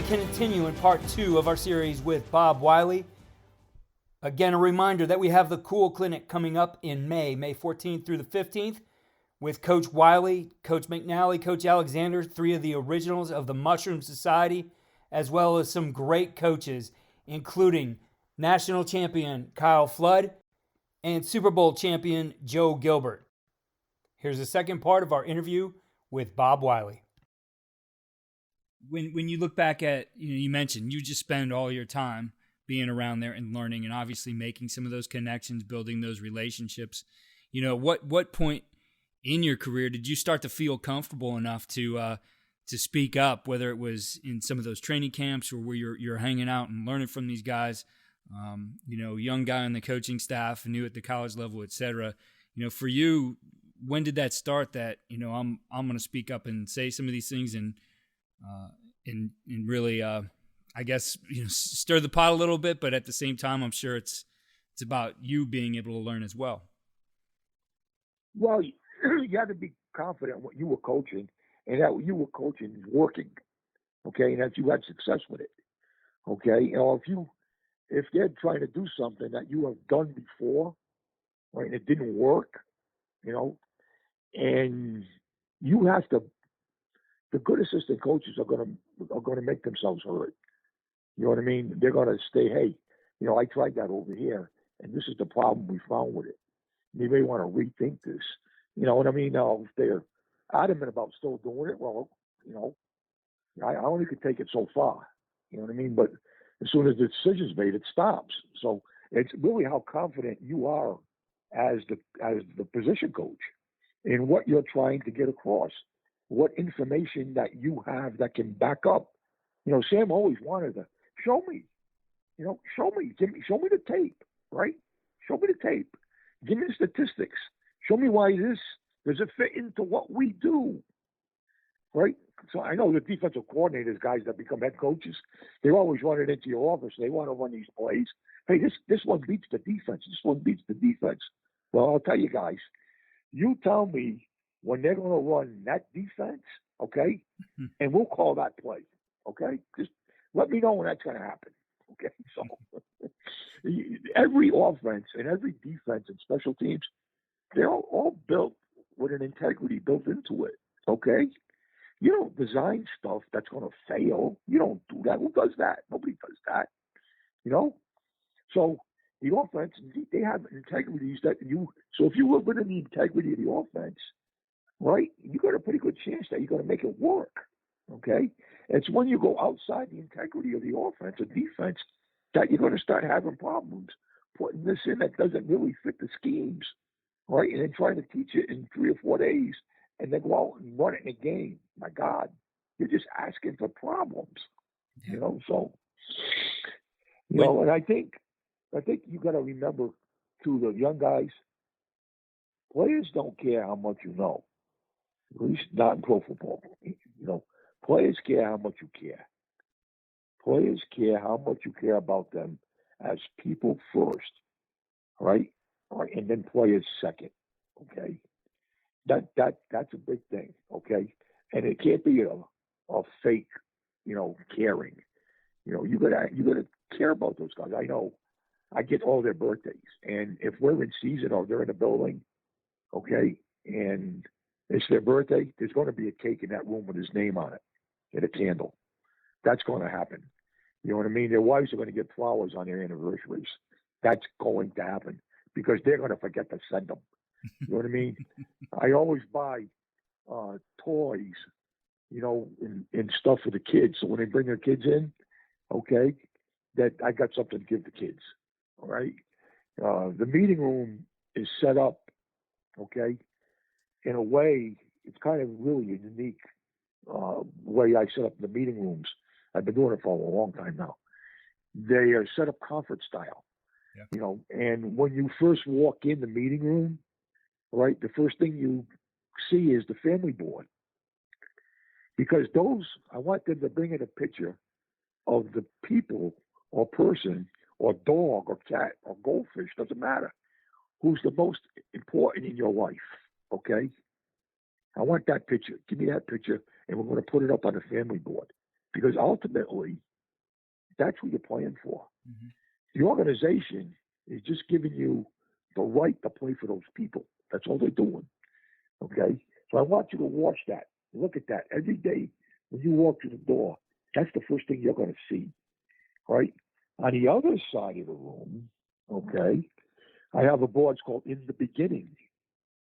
continue in part 2 of our series with Bob Wylie. Again, a reminder that we have the Cool Clinic coming up in May 14th through the 15th, with Coach Wylie, Coach McNally, Coach Alexander, 3 of the originals of the Mushroom Society, as well as some great coaches, including national champion Kyle Flood and Super Bowl champion Joe Gilbert. Here's the second part of our interview with Bob Wylie. When you look back at, you mentioned you just spend all your time being around there and learning and obviously making some of those connections, building those relationships. What point in your career did you start to feel comfortable enough to speak up, whether it was in some of those training camps or where you're hanging out and learning from these guys, young guy on the coaching staff, new at the college level, et cetera. For you, when did that start that, I'm going to speak up and say some of these things and really, I guess, stir the pot a little bit, but at the same time, I'm sure it's about you being able to learn as well. Well, you had to be confident in what you were coaching, and that what you were coaching is working, okay, and that you had success with it, okay. If they're trying to do something that you have done before, right, and it didn't work, and you have to. The good assistant coaches are going to make themselves heard. You know what I mean? They're going to say, hey, I tried that over here, and this is the problem we found with it. You may want to rethink this. You know what I mean? Now, if they're adamant about still doing it, well, I only could take it so far. You know what I mean? But as soon as the decision's made, it stops. So it's really how confident you are as the position coach in what you're trying to get across. What information that you have that can back up. Sam always wanted to show me, show me the tape, right? Show me the tape. Give me the statistics. Show me why does it fit into what we do, right? So I know the defensive coordinators, guys that become head coaches, they're always running into your office. They want to run these plays. Hey, this one beats the defense. This one beats the defense. Well, I'll tell you guys, you tell me when they're going to run that defense, okay, and we'll call that play, okay? Just let me know when that's going to happen, okay? So every offense and every defense and special teams, they're all built with an integrity built into it, okay? You don't design stuff that's going to fail. You don't do that. Who does that? Nobody does that, So the offense, they have integrities that so if you live within the integrity of the offense, right, you got a pretty good chance that you're going to make it work, okay? It's when you go outside the integrity of the offense or defense that you're going to start having problems putting this in that doesn't really fit the schemes, right? And then trying to teach it in 3 or 4 days and then go out and run it in a game. My God, you're just asking for problems, So, and I think you got to remember, to the young guys, players don't care how much you know. At least not in pro football. Players care how much you care. Players care how much you care about them as people first, right? All right, and then players second. Okay, that's a big thing. Okay, and it can't be a fake, caring. You gotta care about those guys. I know. I get all their birthdays, and if we're in season or they're in the building, okay, and it's their birthday, there's going to be a cake in that room with his name on it and a candle. That's going to happen. You know what I mean? Their wives are going to get flowers on their anniversaries. That's going to happen because they're going to forget to send them. You know what I mean? I always buy toys, and stuff for the kids. So when they bring their kids in, okay, that I got something to give the kids. All right. The meeting room is set up, okay, in a way, it's kind of really a unique way I set up the meeting rooms. I've been doing it for a long time now. They are set up conference style, and when you first walk in the meeting room, right, the first thing you see is the family board. Because I want them to bring in a picture of the people or person or dog or cat or goldfish, doesn't matter, who's the most important in your life, okay? I want that picture. Give me that picture, and we're going to put it up on the family board. Because ultimately, that's what you're playing for. Mm-hmm. The organization is just giving you the right to play for those people. That's all they're doing. Okay? So I want you to watch that. Look at that. Every day when you walk through the door, that's the first thing you're going to see. Right? On the other side of the room, okay, I have a board called In the Beginning.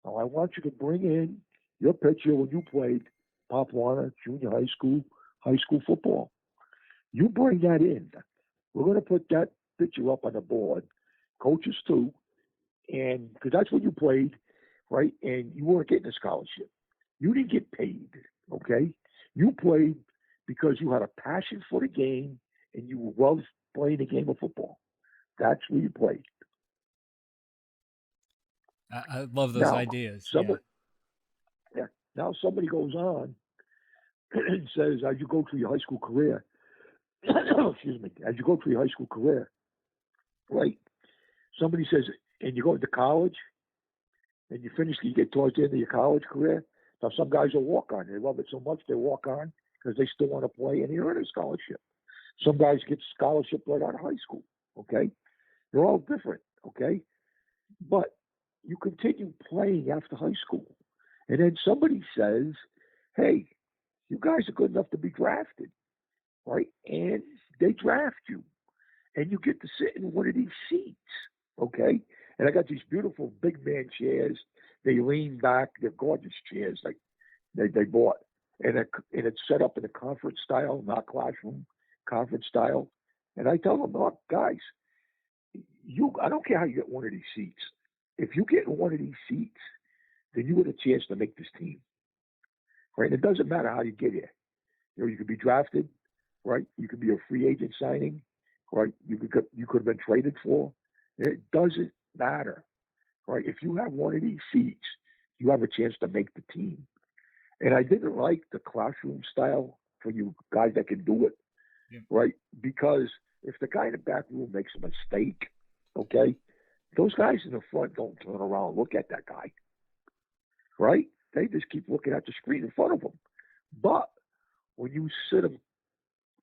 Now I want you to bring in your picture when you played Pop Warner, junior high school football. You bring that in. We're going to put that picture up on the board, coaches too, and because that's when you played, right? And you weren't getting a scholarship. You didn't get paid, okay? You played because you had a passion for the game and you loved playing the game of football. That's where you played. I love those Now, ideas. Now somebody goes on and says, as you go through your high school career, excuse me, as you go through your high school career, right? Somebody says, and you go into college, and you get towards the end of your college career. Now, some guys will walk on. They love it so much, they walk on because they still want to play and they earn a scholarship. Some guys get scholarship right out of high school, okay? They're all different, okay? But you continue playing after high school. And then somebody says, hey, you guys are good enough to be drafted, right? And they draft you. And you get to sit in one of these seats, okay? And I got these beautiful big man chairs. They lean back. They're gorgeous chairs like they bought. And it's set up in a conference style, not classroom, conference style. And I tell them, look, guys, I don't care how you get one of these seats. If you get in one of these seats, then you get a chance to make this team, right? And it doesn't matter how you get here. You could be drafted, right? You could be a free agent signing, right? You could have been traded for. It doesn't matter, right? If you have one of these seats, you have a chance to make the team. And I didn't like the classroom style for you guys that can do it, right? Because if the guy in the back room makes a mistake, okay, those guys in the front don't turn around and look at that guy, right? They just keep looking at the screen in front of them. But when you sit them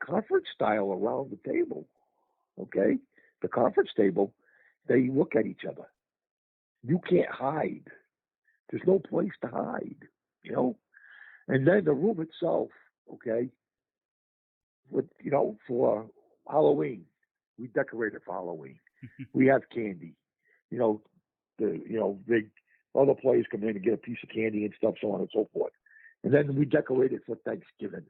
conference style around the table, okay, the conference table, they look at each other. You can't hide. There's no place to hide, you know? And then the room itself, okay, for Halloween, we decorate it for Halloween. We have candy, big other players come in and get a piece of candy and stuff, so on and so forth. And then we decorate it for Thanksgiving.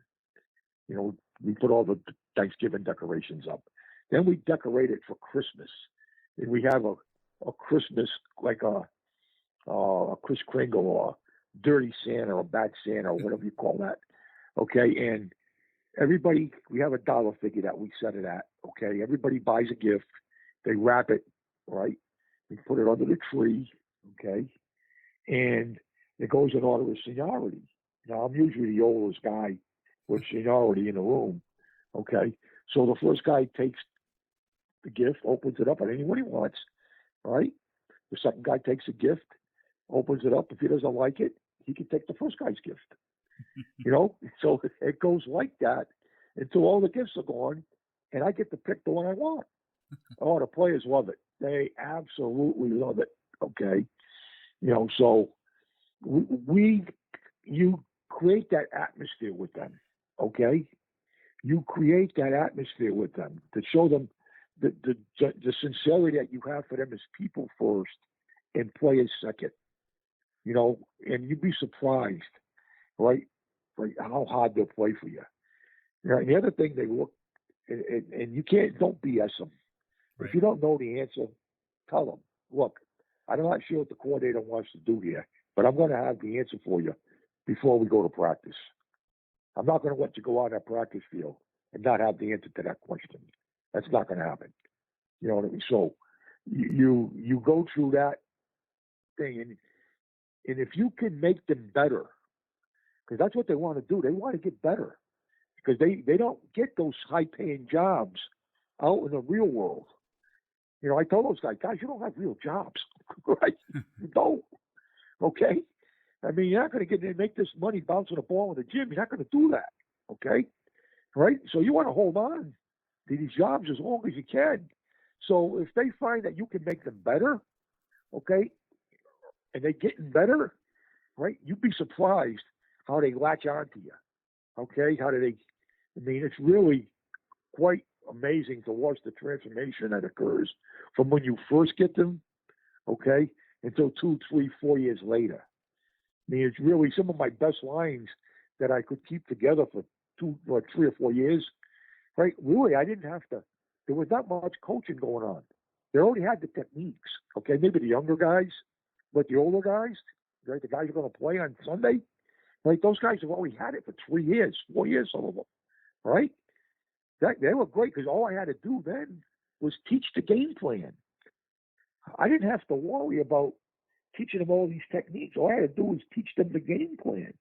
We put all the Thanksgiving decorations up. Then we decorate it for Christmas. And we have a Christmas, like a Kris Kringle or Dirty Santa or Bad Santa or whatever you call that. Okay, and everybody, we have a dollar figure that we set it at. Okay, everybody buys a gift. They wrap it, right? We put it under the tree, okay? And it goes in order of seniority. Now, I'm usually the oldest guy with seniority in the room, okay? So the first guy takes the gift, opens it up at anyone he wants, right? The second guy takes a gift, opens it up. If he doesn't like it, he can take the first guy's gift. So it goes like that until all the gifts are gone, and I get to pick the one I want. Oh, the players love it. They absolutely love it. Okay, so you create that atmosphere with them. Okay, you create that atmosphere with them to show them the sincerity that you have for them as people first and players second. And you'd be surprised, right? Like how hard they'll play for you. And the other thing, they look, and you don't BS them. Right. If you don't know the answer, tell them, look, I'm not sure what the coordinator wants to do here, but I'm going to have the answer for you before we go to practice. I'm not going to let you go out on that practice field and not have the answer to that question. That's not going to happen. You know what I mean? So you go through that thing, and if you can make them better, because that's what they want to do. They want to get better because they don't get those high-paying jobs out in the real world. I told those guys, you don't have real jobs, right? You don't, okay? I mean, you're not going to make this money bouncing a ball in the gym. You're not going to do that, okay? right? So you want to hold on to these jobs as long as you can. So if they find that you can make them better, okay, and they're getting better, right, you'd be surprised how they latch on to you, okay? It's really quite amazing to watch the transformation that occurs from when you first get them, okay, until 2, 3, 4 years later. It's really some of my best lines that I could keep together for 3 or 4 years, right? Really, I didn't have to. There was not much coaching going on. They already had the techniques, okay? Maybe the younger guys, but the older guys, right? The guys who are going to play on Sunday, right? Those guys have already had it for 3 years, 4 years, some of them, right? They were great because all I had to do then was teach the game plan. I didn't have to worry about teaching them all these techniques. All I had to do was teach them the game plan,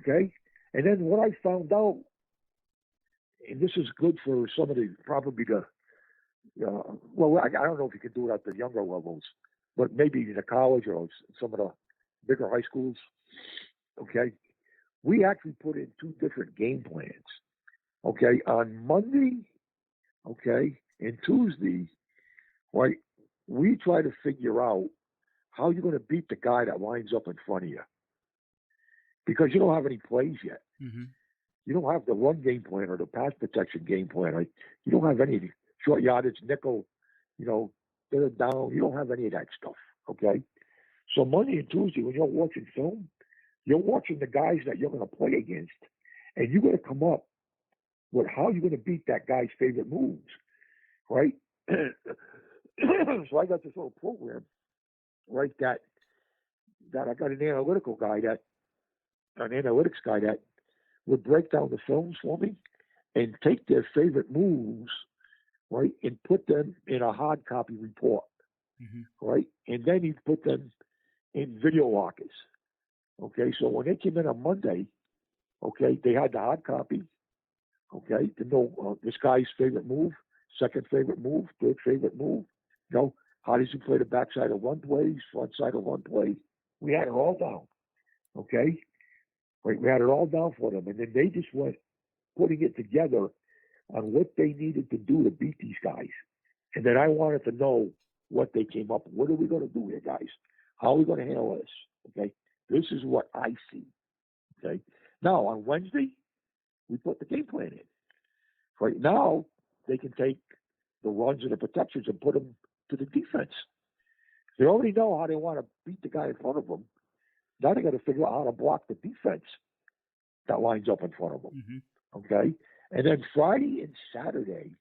okay? And then what I found out, and this is good for some of the, probably the, I don't know if you can do it at the younger levels, but maybe the college or some of the bigger high schools, okay? We actually put in 2 different game plans, okay? On Monday, okay, and Tuesday, right, we try to figure out how you're going to beat the guy that lines up in front of you. Because you don't have any plays yet. Mm-hmm. You don't have the run game plan or the pass protection game plan. Right? You don't have any short yardage, nickel, third down. You don't have any of that stuff, okay? So Monday and Tuesday, when you're watching film, you're watching the guys that you're going to play against, and you're going to come up with how you're going to beat that guy's favorite moves, right? So I got this little program, right, that I got an analytics guy that would break down the films for me and take their favorite moves, right, and put them in a hard copy report, right? And then he'd put them in video lockers, okay? So when they came in on Monday, okay, they had the hard copy, okay, to know this guy's favorite move, second favorite move, third favorite move, how does he play the backside of one play, front side of one play? We had it all down, okay? Right, we had it all down for them, and then they just went putting it together on what they needed to do to beat these guys. And then I wanted to know what they came up with. What are we going to do here, guys? How are we going to handle this? Okay, this is what I see. Okay, now on Wednesday, we put the game plan in. Right now, they can take the runs and the protections and put them to the defense. They already know how they want to beat the guy in front of them. Now they got to figure out how to block the defense that lines up in front of them. Mm-hmm. Okay? And then Friday and Saturday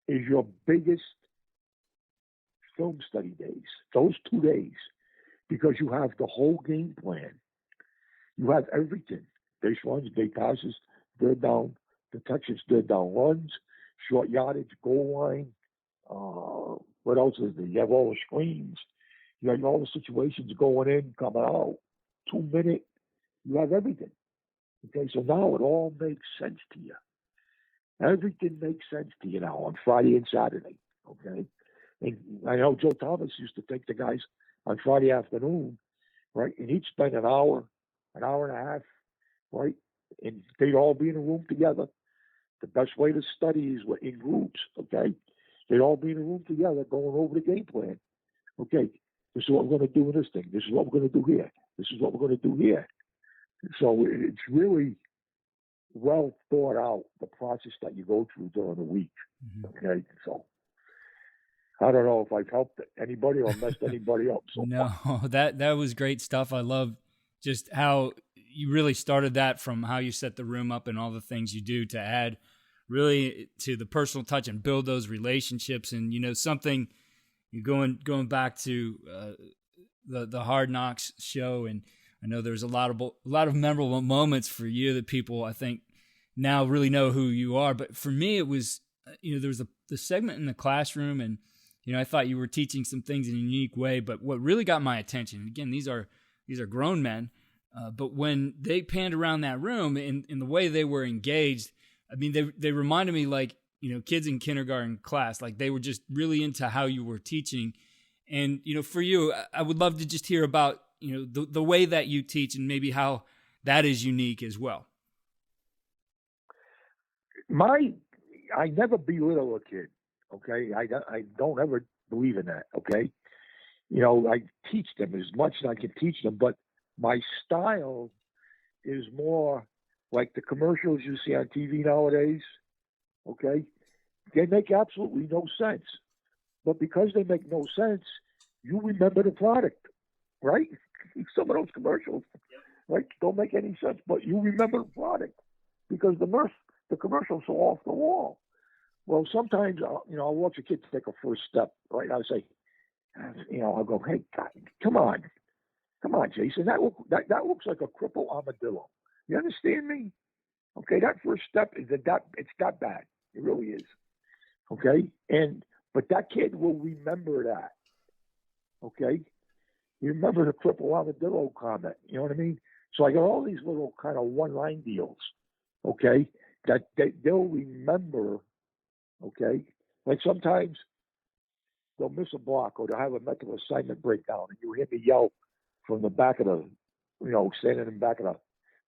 is your biggest film study days, those 2 days, because you have the whole game plan. You have everything. Base runs, base passes, third down, protections, third down runs, short yardage, goal line. What else is there? You have all the screens. You have all the situations going in, coming out. 2 minute. You have everything. Okay, so now it all makes sense to you. Everything makes sense to you now on Friday and Saturday. Okay, and I know Joe Thomas used to take the guys on Friday afternoon, right, and he'd spend an hour and a half, right, and they'd all be in a room together. The best way to study is in groups. Okay, they'd all be in a room together going over the game plan. Okay, this is what we're going to do in this thing. This is what we're going to do here. This is what we're going to do here. So it's really well thought out, the process that you go through during the week. Mm-hmm. Okay, so I don't know if I've helped anybody or messed anybody up. So no, that was great stuff. I love just how you really started that from how you set the room up and all the things you do to add really to the personal touch and build those relationships. And, something going back to the Hard Knocks show, and I know there's a lot of memorable moments for you that people, I think, now really know who you are. But for me, it was, there was the segment in the classroom, and, I thought you were teaching some things in a unique way. But what really got my attention, again, these are grown men, but when they panned around that room and in the way they were engaged, I mean, they reminded me like, kids in kindergarten class, like they were just really into how you were teaching. And, for you, I would love to just hear about, the way that you teach and maybe how that is unique as well. I never belittle a kid. Okay, I don't ever believe in that. Okay, I teach them as much as I can teach them, but my style is more like the commercials you see on TV nowadays. Okay, they make absolutely no sense, but because they make no sense, you remember the product, right? Some of those commercials, right, don't make any sense, but you remember the product because the commercial's so off the wall. Well, sometimes I'll watch a kid take a first step, right? I'll say, I'll go, hey, God, come on, Jason, that looks like a crippled armadillo. You understand me? Okay, that first step it's that bad. It really is. Okay, but that kid will remember that. Okay, you remember the crippled armadillo comment. You know what I mean? So I got all these little kind of one-line deals. Okay, that they'll remember. Okay, like sometimes they'll miss a block or they'll have a mental assignment breakdown, and you hear me yell from the back of the, standing in the back of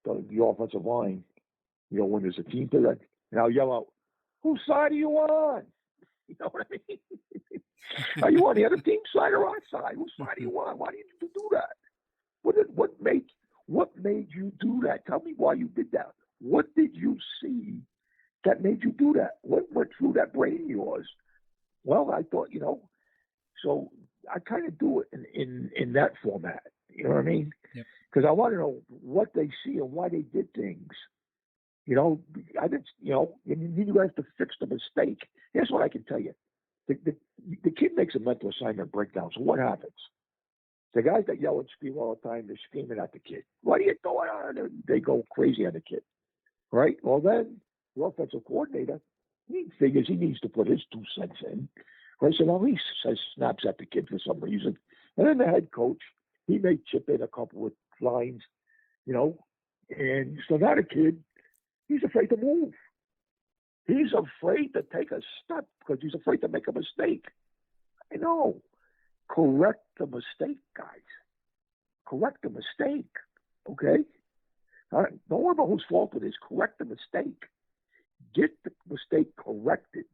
the offensive line, when there's a team to that, and I'll yell out, "Whose side are you on?" You know what I mean? Are you on the other team's side or our side? Whose side are you on? Why did you do that? What made you do that? Tell me why you did that. What did you see that made you do that? What went through that brain of yours? Well, I thought, so I kind of do it in that format. You know what I mean? Because I want to know what they see and why they did things. I didn't, you guys to fix the mistake. Here's what I can tell you. The kid makes a mental assignment breakdown. So what happens? The guys that yell and scream all the time, they're screaming at the kid. What are you doing on? And they go crazy on the kid. Right? Well, then the offensive coordinator, he figures he needs to put his 2 cents in. Right? So now he snaps at the kid for some reason. And then the head coach, he may chip in a couple of lines, and so now the kid, he's afraid to move. He's afraid to take a step because he's afraid to make a mistake. I know. Correct the mistake, guys. Correct the mistake. Okay? All right? Don't worry about whose fault it is. Correct the mistake. Get the mistake corrected.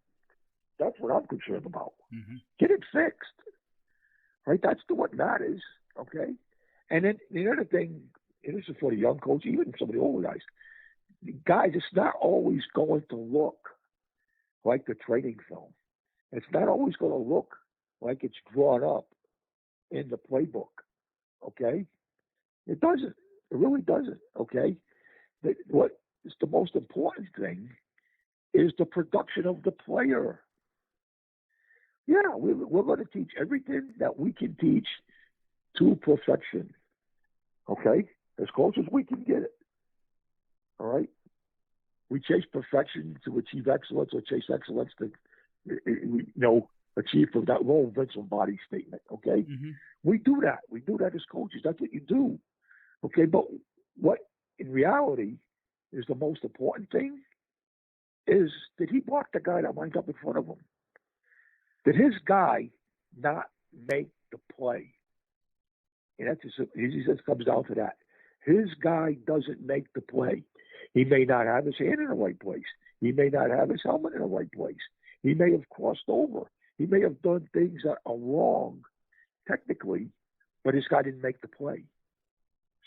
That's what I'm concerned about. Mm-hmm. Get it fixed. Right? That's what matters. Okay? And then the other thing, and this is for the young coach, even some of the older guys, it's not always going to look like the training film. It's not always going to look like it's drawn up in the playbook. Okay? It doesn't. It really doesn't. Okay? What is the most important thing is the production of the player. Yeah, we're going to teach everything that we can teach to perfection. Okay? As close as we can get it. All right? We chase perfection to achieve excellence or chase excellence to, achieve from that low Vincent body statement. Okay? Mm-hmm. We do that. We do that as coaches. That's what you do. Okay? But what in reality is the most important thing is, did he block the guy that lined up in front of him? Did his guy not make the play? And that just comes down to that. His guy doesn't make the play. He may not have his hand in the right place. He may not have his helmet in the right place. He may have crossed over. He may have done things that are wrong technically, but his guy didn't make the play.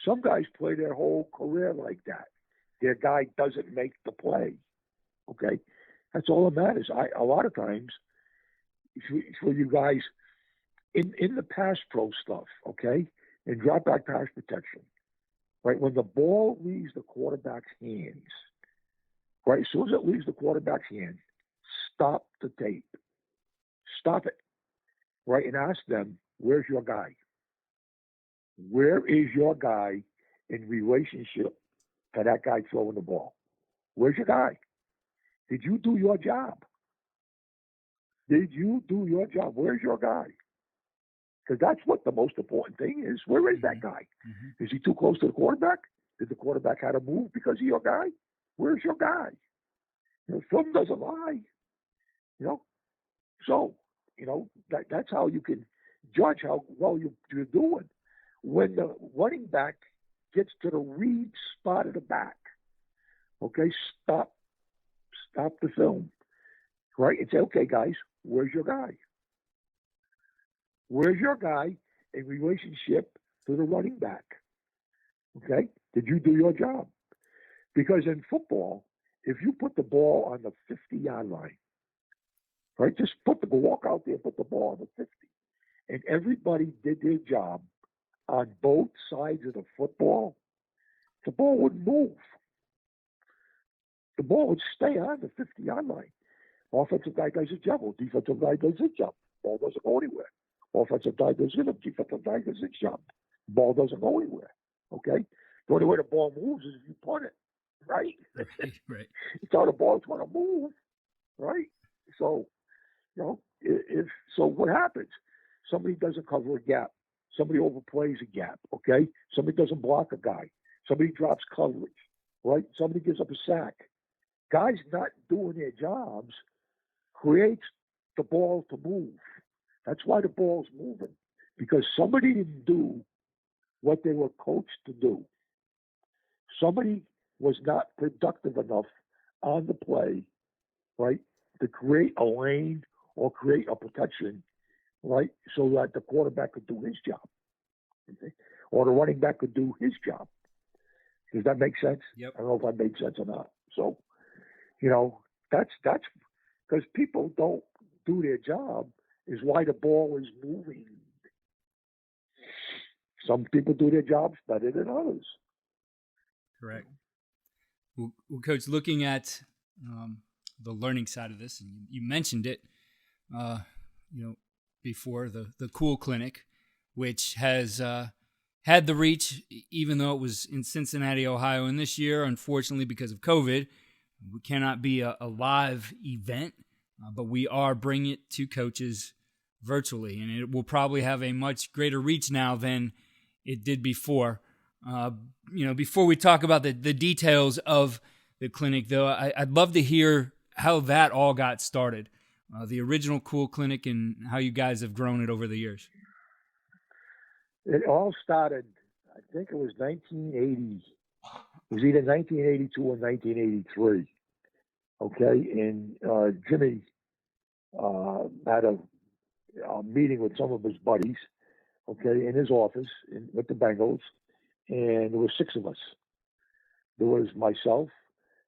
Some guys play their whole career like that. Their guy doesn't make the play. Okay? That's all that matters. A lot of times, for you guys, in the pass pro stuff, okay, in drop back pass protection, right, when the ball leaves the quarterback's hands, right, as soon as it leaves the quarterback's hand, stop the tape. Stop it, right, and ask them, where's your guy? Where is your guy in relationship to that guy throwing the ball? Where's your guy? Did you do your job? Did you do your job? Where's your guy? Because that's what the most important thing is. Where is that guy? Mm-hmm. Is he too close to the quarterback? Did the quarterback have to move because of your guy? Where's your guy? Film doesn't lie. So, that's how you can judge how well you're doing. When the running back gets to the read spot of the back, okay, stop stop the film, right, and say, okay, guys, where's your guy? Where's your guy in relationship to the running back? Okay? Did you do your job? Because in football, if you put the ball on the 50-yard line, right, just walk out there, put the ball on the 50, and everybody did their job on both sides of the football, the ball wouldn't move. The ball would stay on the 50-yard line. Offensive guy does his job. Defensive guy does his job. Ball doesn't go anywhere. Offensive guy does his job. Defensive guy does his job. Ball doesn't go anywhere. Okay? The only way the ball moves is if you punt it, right? Right. It's how the ball's going to move, right? So, so what happens? Somebody doesn't cover a gap. Somebody overplays a gap, okay? Somebody doesn't block a guy. Somebody drops coverage, right? Somebody gives up a sack. Guys not doing their jobs creates the ball to move. That's why the ball's moving, because somebody didn't do what they were coached to do. Somebody was not productive enough on the play, right, to create a lane or create a protection, right, so that the quarterback could do his job, okay? Or the running back could do his job. Does that make sense? Yep. I don't know if that made sense or not. So, that's because people don't do their job is why the ball is moving. Some people do their jobs better than others. Correct. Well, Coach, looking at the learning side of this, and you mentioned it, before the Cool Clinic, which has had the reach, even though it was in Cincinnati, Ohio, and this year, unfortunately, because of COVID, we cannot be a live event, but we are bringing it to coaches virtually, and it will probably have a much greater reach now than it did before. Before we talk about the details of the clinic, though, I'd love to hear how that all got started, the original Cool Clinic, and how you guys have grown it over the years. It all started, I think it was 1980. It was either 1982 or 1983. Okay, and Jimmy had a meeting with some of his buddies, okay, in his office with the Bengals, and there were 6 of us. There was myself,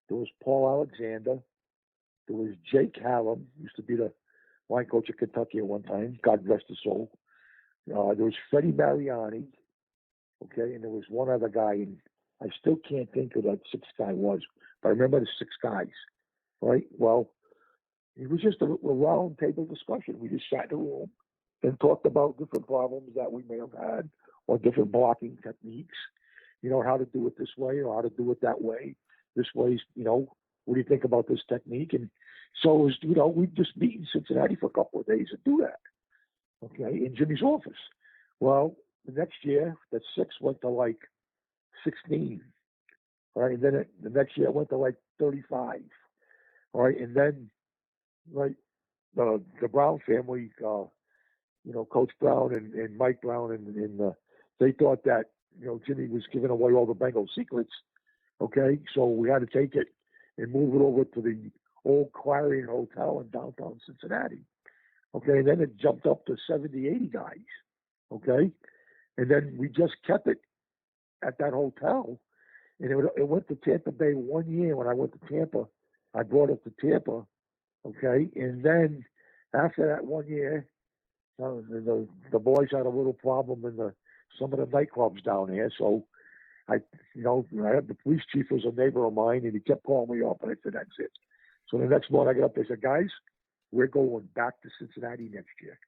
there was Paul Alexander, there was Jake Hallam, used to be the line coach of Kentucky at one time, God rest his soul. There was Freddie Mariani, okay, and there was one other guy, and I still can't think who that 6th guy was, but I remember the 6 guys, right? Well, it was just a round table discussion. We just sat in a room and talked about different problems that we may have had or different blocking techniques, how to do it this way or how to do it that way. This way, what do you think about this technique? And so it was, we'd just meet in Cincinnati for a couple of days and do that, okay, in Jimmy's office. Well, the next year, that 6 went to like 16, right? And then the next year it went to like 35, right? And then, right, the Brown family, Coach Brown and Mike Brown, and they thought that, Jimmy was giving away all the Bengals secrets, okay? So we had to take it and move it over to the old Clarion Hotel in downtown Cincinnati, okay? And then it jumped up to 70, 80 guys, okay? And then we just kept it at that hotel, and it went to Tampa Bay one year. When I went to Tampa, I brought it to Tampa, okay? And then after that one year, the boys had a little problem in some of the nightclubs down here. So I had the police chief was a neighbor of mine, and he kept calling me up, and I said, that's it. So the next morning I got up, they said, guys, we're going back to Cincinnati next year.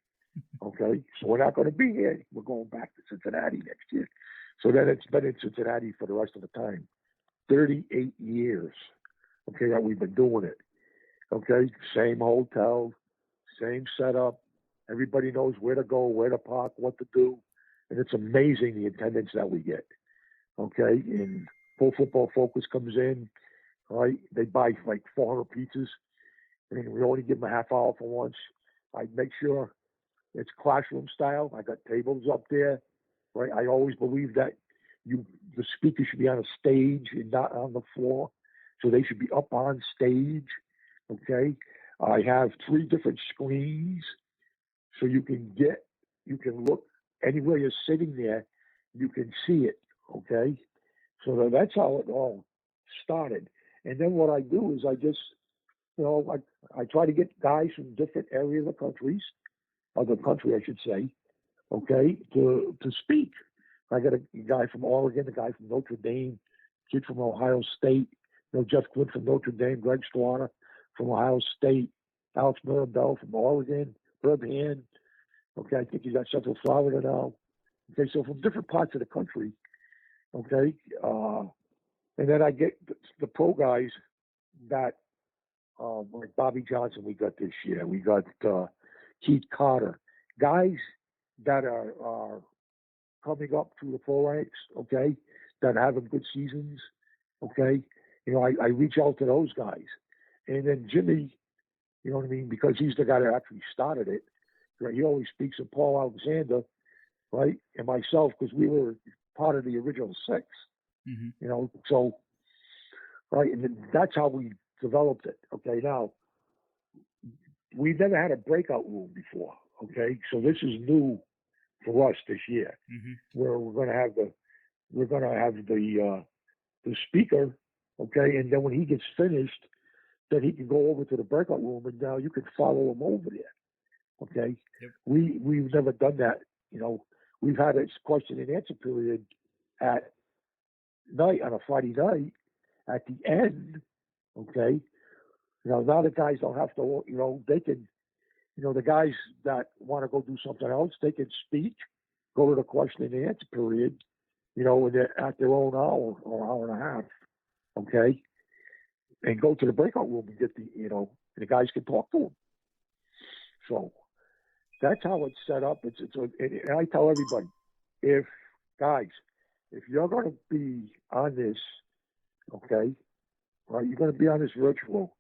Okay, so we're not going to be here. We're going back to Cincinnati next year. So then it's been in Cincinnati for the rest of the time. 38 years, okay, that we've been doing it. Okay, same hotel, same setup. Everybody knows where to go, where to park, what to do. And it's amazing the attendance that we get. Okay, and Full Football Focus comes in, right? They buy like 400 pizzas, and we only give them a half hour for lunch. I make sure it's classroom style. I got tables up there, right? I always believe that the speaker should be on a stage and not on the floor. So they should be up on stage, Okay. I have 3 different screens, so you can look anywhere you're sitting there, you can see it. Okay. So that's how it all started. And then what I do is I just, I try to get guys from different areas of the country, I should say, okay, to speak. I got a guy from Oregon, a guy from Notre Dame, kid from Ohio State, Jeff Quinn from Notre Dame, Greg Slaughter from Ohio State, Alex Mirabel from Oregon, Herb Hand. Okay, I think he's got Central Florida now. Okay, so from different parts of the country. Okay, and then I get the pro guys that, like Bobby Johnson, we got this year. We got Keith Carter, guys that are coming up through the pro ranks. Okay, that are having good seasons. Okay, I reach out to those guys, and then Jimmy, you know what I mean, because he's the guy that actually started it. Right? He always speaks of Paul Alexander, right, and myself, because we were part of the original 6. Mm-hmm. So, right, and then that's how we developed it. Okay, now we've never had a breakout room before. Okay, so this is new for us this year, where we're going to have the speaker. Okay, and then when he gets finished, then he can go over to the breakout room, and now you can follow him over there. Okay, yep. We've never done that. We've had a question and answer period at night on a Friday night at the end. Okay, now the guys don't have to. They can. The guys that want to go do something else, they can speak, go to the question and answer period. When they're at their own hour or hour and a half. Okay, and go to the breakout room and get the guys can talk to them. So that's how it's set up. And I tell everybody, if you're going to be on this, okay, right, you're going to be on this virtual,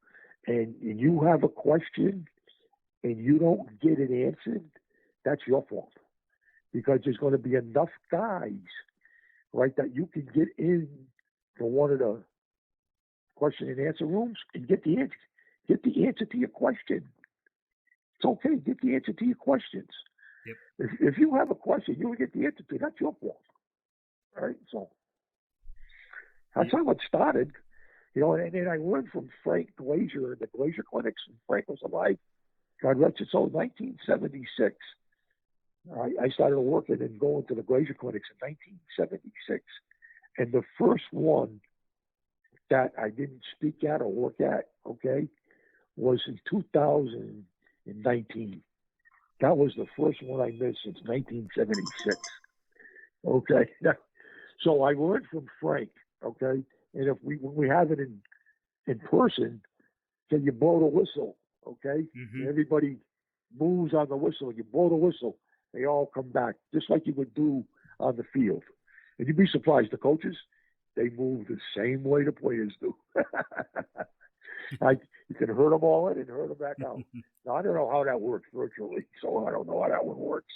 and you have a question and you don't get it answered, that's your fault. Because there's going to be enough guys, right, that you can get in to one of the question and answer rooms and get the answer to your question. It's okay, get the answer to your questions. Yep. If you have a question, you will get the answer to it. That's your fault. All right, so that's how it started. And then I learned from Frank Glazier at the Glazier Clinics, and Frank was alive, God rest his soul, 1976. I started working and going to the Glazier Clinics in 1976. And the first one that I didn't speak at or work at, okay, was in 2019. That was the first one I missed since 1976. Okay. So I learned from Frank, okay, and when we have it in person, can you blow the whistle, okay? Mm-hmm. Everybody moves on the whistle. You blow the whistle, they all come back, just like you would do on the field. And you'd be surprised, the coaches, they move the same way the players do. You can hurt them all in and hurt them back out. Now, I don't know how that works virtually, so I don't know how that one works.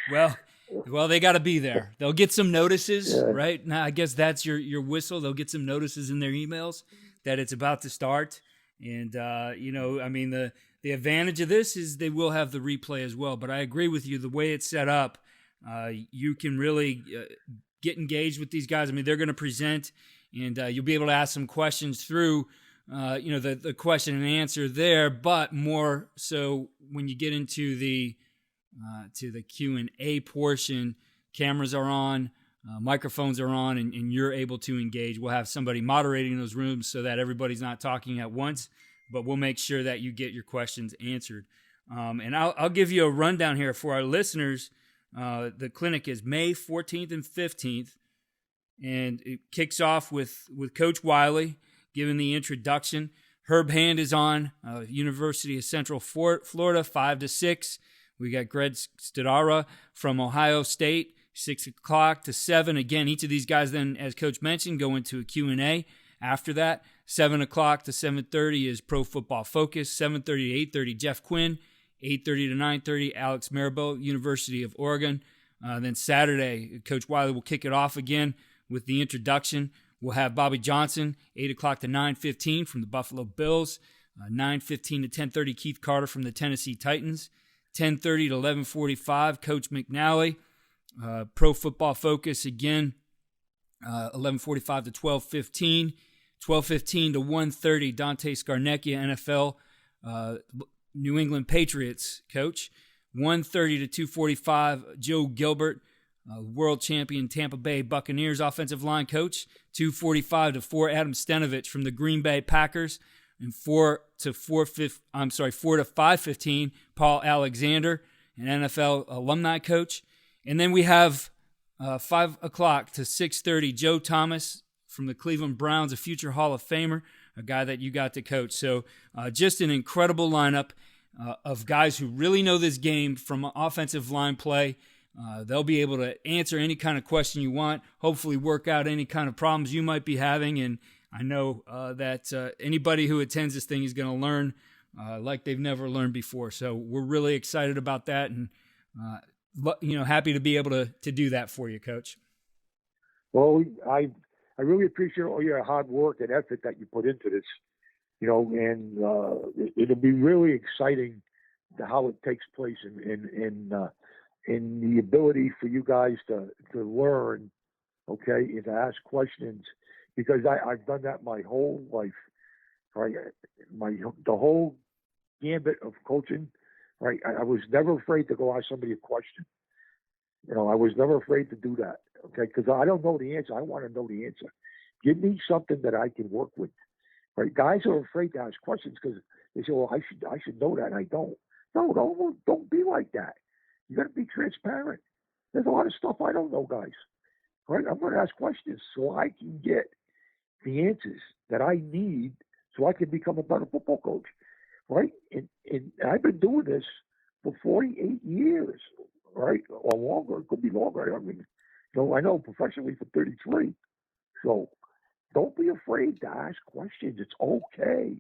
Well, they got to be there. They'll get some notices, right? Now, I guess that's your whistle. They'll get some notices in their emails that it's about to start. And, the advantage of this is they will have the replay as well. But I agree with you. The way it's set up, you can really get engaged with these guys. I mean, they're going to present, and you'll be able to ask some questions through, the question and answer there. But more so when you get into the Q&A portion, cameras are on, microphones are on, and you're able to engage. We'll have somebody moderating those rooms so that everybody's not talking at once, but we'll make sure that you get your questions answered. And I'll give you a rundown here for our listeners. The clinic is May 14th and 15th, and it kicks off with Coach Wylie giving the introduction. Herb Hand is on, University of Central Florida, 5 to 6. We got Greg Stidara from Ohio State, 6 o'clock to 7. Again, each of these guys then, as Coach mentioned, go into a Q&A. After that, 7 o'clock to 7:30 is Pro Football Focus. 7:30 to 8:30, Jeff Quinn. 8:30 to 9:30, Alex Mirabel, University of Oregon. Then Saturday, Coach Wylie will kick it off again with the introduction. We'll have Bobby Johnson, 8 o'clock to 9:15 from the Buffalo Bills. 9:15 to 10:30, Keith Carter from the Tennessee Titans. 10:30 to 11:45, Coach McNally. Pro Football Focus again, 11:45 to 12:15. 12:15 to 1:30, Dante Scarnecchia, NFL, New England Patriots coach. 1:30 to 2:45, Joe Gilbert, world champion Tampa Bay Buccaneers offensive line coach. 2:45 to 4, Adam Stenovich from the Green Bay Packers. And 4 to 5:15, Paul Alexander, an NFL alumni coach. And then we have 5 o'clock to 6:30, Joe Thomas from the Cleveland Browns, a future Hall of Famer, a guy that you got to coach. So just an incredible lineup of guys who really know this game from offensive line play. They'll be able to answer any kind of question you want, hopefully work out any kind of problems you might be having. And I know that anybody who attends this thing is going to learn like they've never learned before. So we're really excited about that, and happy to be able to do that for you, Coach. Well, I really appreciate all your hard work and effort that you put into this, and it'll be really exciting how it takes place in the ability for you guys to learn, okay, and to ask questions, because I've done that my whole life, right? The whole gambit of coaching, right? I was never afraid to go ask somebody a question. I was never afraid to do that, okay? Because I don't know the answer. I want to know the answer. Give me something that I can work with, right? Guys are afraid to ask questions because they say, "Well, I should know that," and I don't. No, don't be like that. You got to be transparent. There's a lot of stuff I don't know, guys. Right? I'm going to ask questions so I can get the answers that I need so I can become a better football coach. Right? And I've been doing this for 48 years. Right? Or longer. It could be longer. I mean, I know professionally for 33. So don't be afraid to ask questions. It's okay.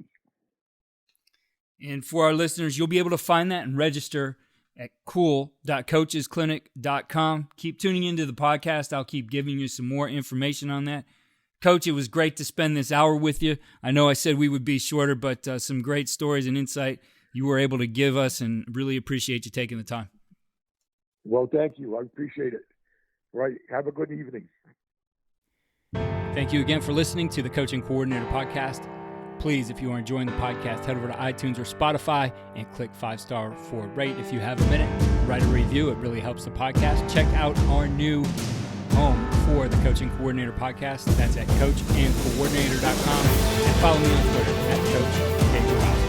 And for our listeners, you'll be able to find that and register at cool.coachesclinic.com. Keep tuning into the podcast. I'll keep giving you some more information on that. Coach, it was great to spend this hour with you. I know I said we would be shorter, but some great stories and insight you were able to give us, and really appreciate you taking the time. Well, thank you. I appreciate it. Right. Have a good evening. Thank you again for listening to the Coaching Coordinator Podcast. Please, if you are enjoying the podcast, head over to iTunes or Spotify and click 5-star for rate. If you have a minute, write a review. It really helps the podcast. Check out our new home for the Coaching Coordinator Podcast. That's at coachandcoordinator.com. And follow me on Twitter at Coach Grabowski.